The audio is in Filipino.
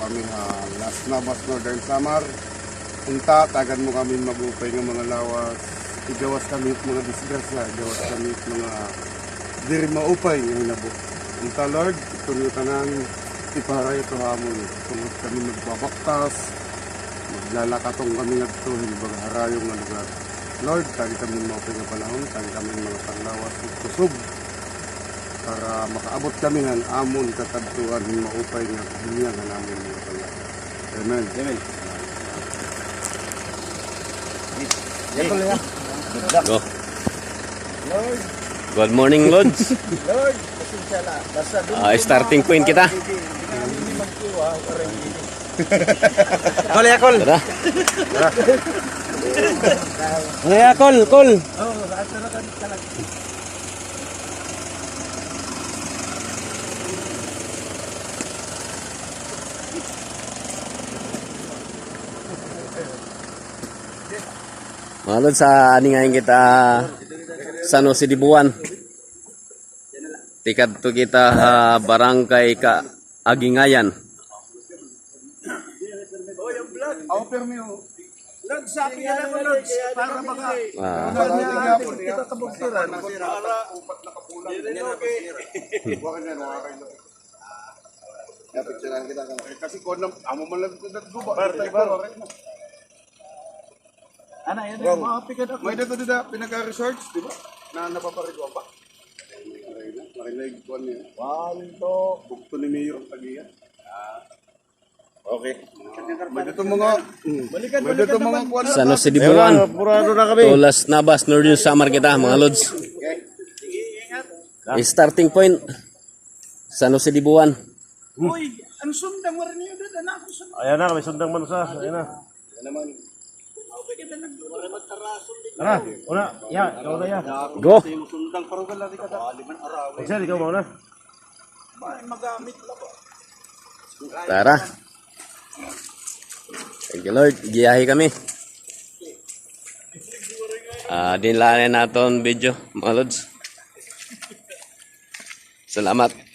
kami Las Navas, Northern Samar. Punta, tagan mo kami magupay ng mga lawas. Igawas kami mga disgrasya, igawas kami mga diri maupay ng hinabo. Punta Lord, ito nyo tanan, ipara ito hamon. Tungod kami magbabaktas, maglalakatong kami nagtuhin, bagharayong nga lugar. Lord, tagi kami maupay ng panahon, tagi kami mga panglawas at kusog. Para makaabot kami ng amon katagtuan ng maupay nga kahilingan na namin mga panglawas. Amen. Amen. Go. Good morning, Lods. Lord, pasensya na. Basta doon Starting point kita. hindi magkiwa, parang hindi. Tara. Kol. Oo, asa na ka talaga. Mga Lods, sa aningayin kita San Jose Dibuan. Tikad to kita barangay ka Agingayan. Ako permi o. Lord, sa akin na lang, Lord, para baka kita kabuktiran. Para upat na kapulang. Huwag na nakakain. Napicturean kita. Kasi kung amo man lang ito nagguba. Ana, yan ang mga pikad ako. May dito pinag-research, di ba? Na napaparigo pa. Makinig ko niya. Wanto. Bukto ni Mayor ang tagiya. Okay. May dito mga may dito mga kuwan. San Jose Dibuan. Purado na kami. Las Navas, Northern Samar kita, mga Lods. Starting point San Jose Dibuan. Uy, ang sundang war niyo doon. Anak ko sa... Ayan na, may sundang mansa. Ayan na. Tara, una. Ya, ikaw na ya. Go. Sundang parugal natin ka. Liman araw. Magsel, ikaw mauna. Magamit lang ba? Tara. Thank you, Lord. Giyahe kami. Dinlaan natin video, mga Lods. Salamat.